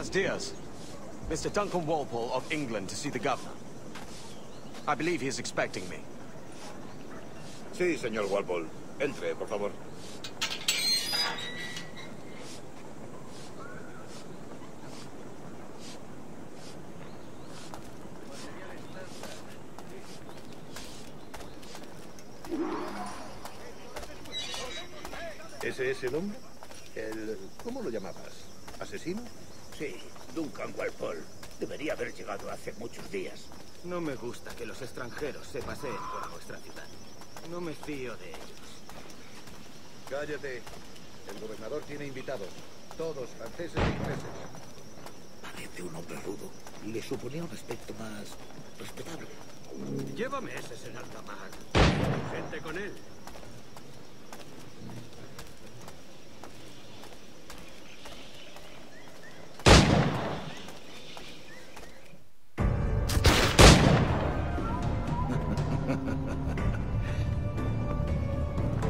Buenos dias. Mr. Duncan Walpole of England to see the governor. I believe he is expecting me. Sí, señor Walpole. Entre, por favor. ¿Ese es el hombre? ¿Cómo lo llamabas? ¿Asesino? Sí, Duncan Walpole. Debería haber llegado hace muchos días. No me gusta que los extranjeros se paseen por nuestra ciudad. No me fío de ellos. Cállate. El gobernador tiene invitados. Todos franceses e ingleses. Parece un hombre rudo. Le suponía un aspecto más respetable. Llévame ese, señor Tamar. Gente con él.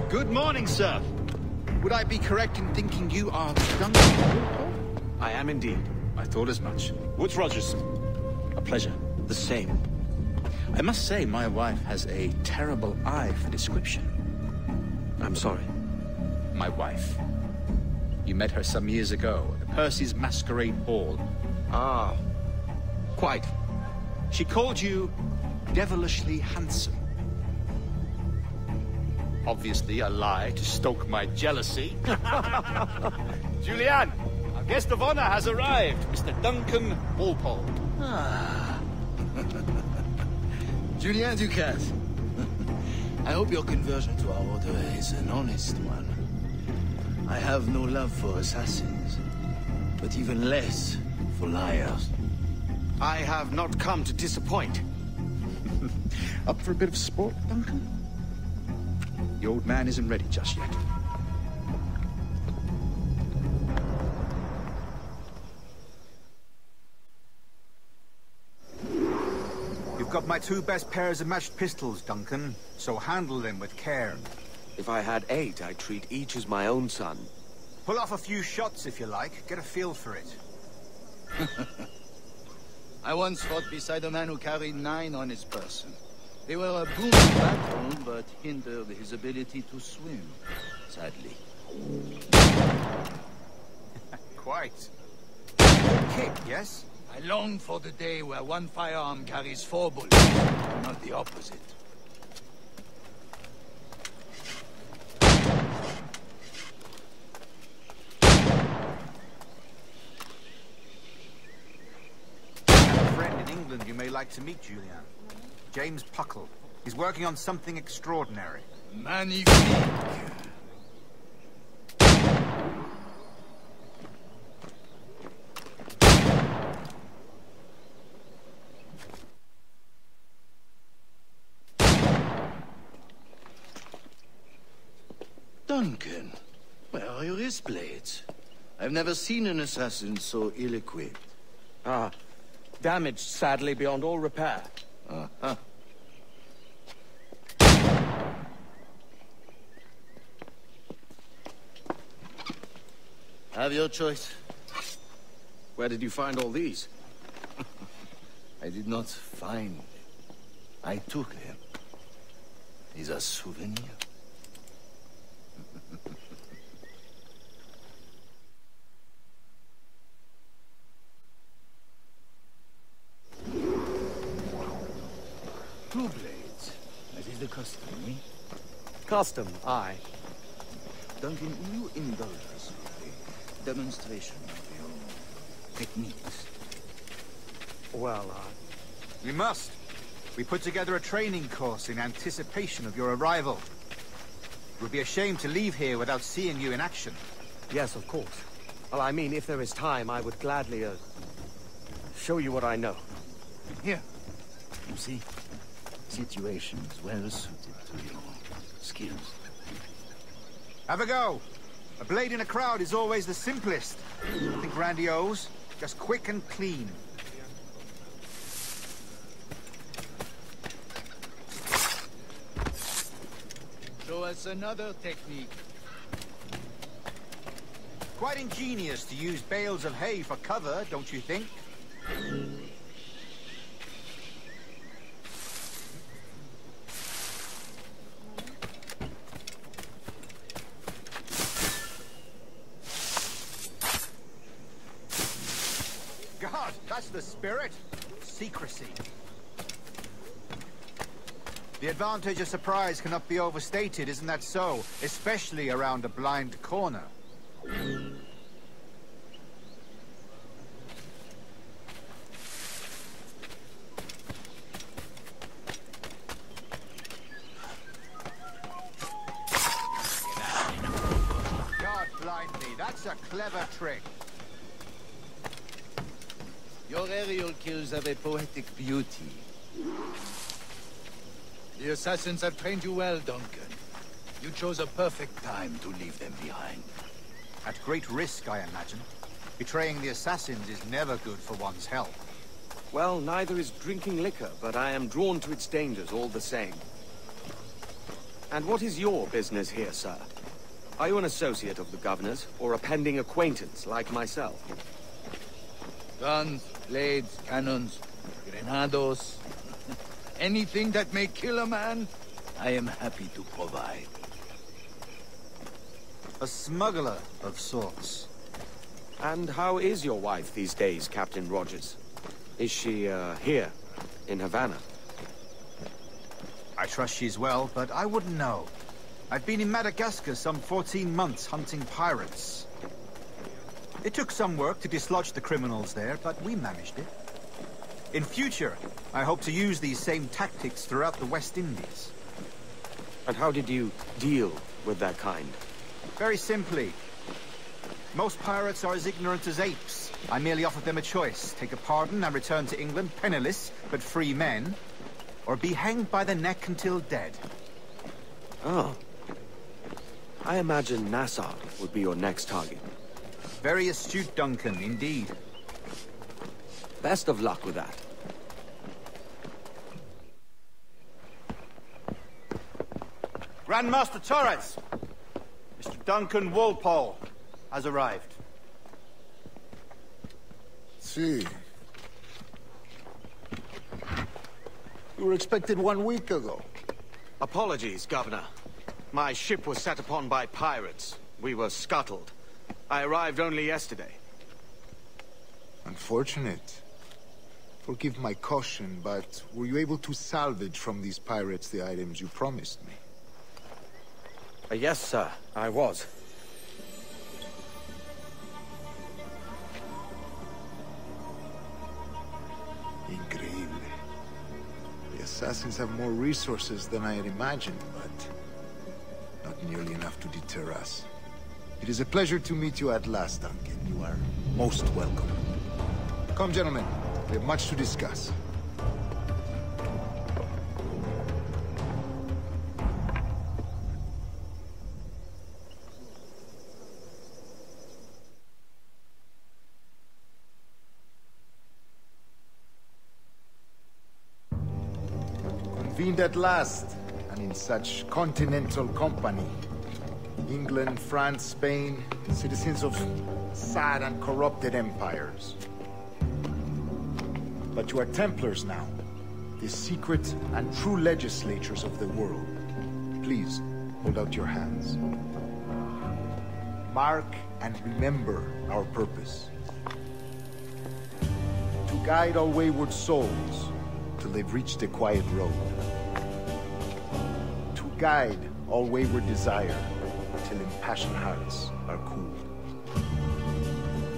Good morning, sir. Would I be correct in thinking you are Duncan? I am indeed. I thought as much. Woods Rogers. A pleasure. The same. I must say, my wife has a terrible eye for description. I'm sorry. My wife. You met her some years ago at the Percy's Masquerade Ball. Ah, quite. She called you devilishly handsome. Obviously a lie to stoke my jealousy. Julianne, our guest of honor has arrived, Mr. Duncan Walpole. Ah. Julien Ducasse. I hope your conversion to our order is an honest one. I have no love for assassins, but even less for liars. I have not come to disappoint. Up for a bit of sport, Duncan? The old man isn't ready just yet. You've got my 2 best pairs of matched pistols, Duncan, so handle them with care. If I had 8, I'd treat each as my own son. Pull off a few shots if you like. Get a feel for it. I once fought beside a man who carried 9 on his person. They were a boon in battle, but hindered his ability to swim, sadly. Quite. Good kick, yes? I long for the day where one firearm carries 4 bullets, not the opposite. I have a friend in England you may like to meet, Julian. James Puckle. He's working on something extraordinary. Magnifique! Duncan, where are your wrist blades? I've never seen an assassin so ill-equipped. Ah, damaged sadly beyond all repair. Uh-huh. Have your choice. Where did you find all these? I did not find them. I took them. These are souvenirs. Two blades. That is the custom, eh? Custom, aye. Duncan, will you indulge us with a demonstration of your techniques? Well, We must. We put together a training course in anticipation of your arrival. It would be a shame to leave here without seeing you in action. yes, of course. Well, I mean, if there is time, I would gladly, show you what I know. Here. You see? Situations well suited to your skills. Have a go. A blade in a crowd is always the simplest. Nothing grandiose, just quick and clean. Show us another technique. Quite ingenious to use bales of hay for cover, don't you think? God, that's the spirit. Secrecy. The advantage of surprise cannot be overstated, isn't that so? Especially around a blind corner. God blind me, that's a clever trick. Your aerial kills have a poetic beauty. The assassins have trained you well, Duncan. You chose a perfect time to leave them behind. At great risk, I imagine. Betraying the assassins is never good for one's health. Well, neither is drinking liquor, but I am drawn to its dangers all the same. And what is your business here, sir? Are you an associate of the governor's, or a pending acquaintance like myself? Guns, blades, cannons, grenados. Anything that may kill a man, I am happy to provide. A smuggler of sorts. And how is your wife these days, Captain Rogers? Is she, here, in Havana? I trust she's well, but I wouldn't know. I've been in Madagascar some 14 months hunting pirates. It took some work to dislodge the criminals there, but we managed it. In future, I hope to use these same tactics throughout the West Indies. And how did you deal with that kind? Very simply. Most pirates are as ignorant as apes. I merely offered them a choice. Take a pardon and return to England penniless, but free men. Or be hanged by the neck until dead. Oh. I imagine Nassau would be your next target. Very astute, Duncan, indeed. Best of luck with that. Grandmaster Torres! Mr. Duncan Walpole has arrived. See. You were expected 1 week ago. Apologies, Governor. My ship was set upon by pirates. We were scuttled. I arrived only yesterday. Unfortunate. Forgive my caution, but were you able to salvage from these pirates the items you promised me? Yes, sir, I was. Increíble. The assassins have more resources than I had imagined, but not nearly enough to deter us. It is a pleasure to meet you at last, Duncan. You are most welcome. Come, gentlemen. We have much to discuss. Convened at last, and in such continental company. England, France, Spain, citizens of sad and corrupted empires. But you are Templars now, the secret and true legislators of the world. Please, hold out your hands. Mark and remember our purpose. To guide all wayward souls till they've reached the quiet road. To guide all wayward desire till impassioned hearts are cooled.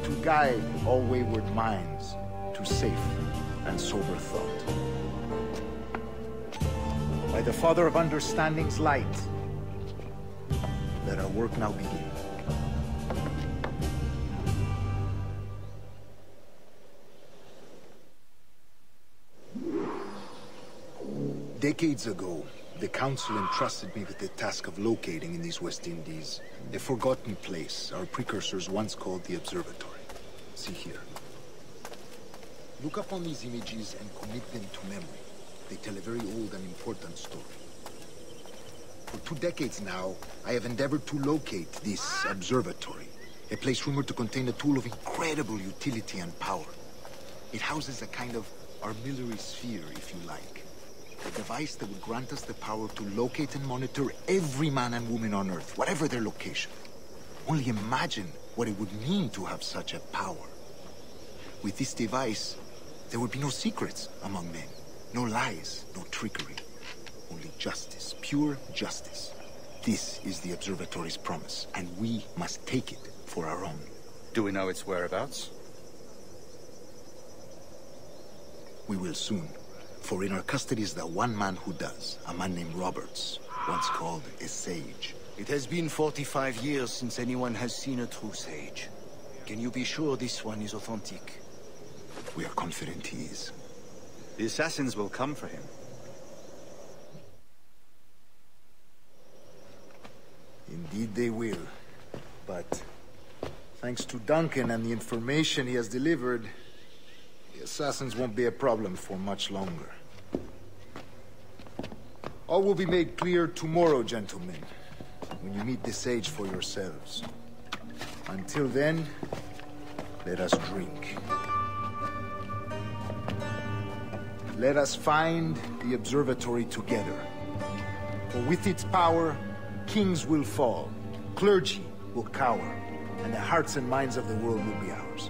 To guide all wayward minds to safe and sober thought. By the Father of Understanding's light, let our work now begin. Decades ago, the Council entrusted me with the task of locating in these West Indies a forgotten place our precursors once called the Observatory. See here. Look upon these images and commit them to memory. They tell a very old and important story. For 2 decades now, I have endeavored to locate this observatory. A place rumored to contain a tool of incredible utility and power. It houses a kind of armillary sphere, if you like. A device that would grant us the power to locate and monitor every man and woman on Earth, whatever their location. Only imagine what it would mean to have such a power. With this device, there would be no secrets among men. No lies, no trickery. Only justice, pure justice. This is the Observatory's promise, and we must take it for our own. Do we know its whereabouts? We will soon. For in our custody is the one man who does, a man named Roberts, once called a sage. It has been 45 years since anyone has seen a true sage. Can you be sure this one is authentic? We are confident he is. The assassins will come for him. Indeed they will. But thanks to Duncan and the information he has delivered, the assassins won't be a problem for much longer. All will be made clear tomorrow, gentlemen, when you meet the sage for yourselves. Until then, let us drink. Let us find the observatory together. For with its power, kings will fall, clergy will cower, and the hearts and minds of the world will be ours.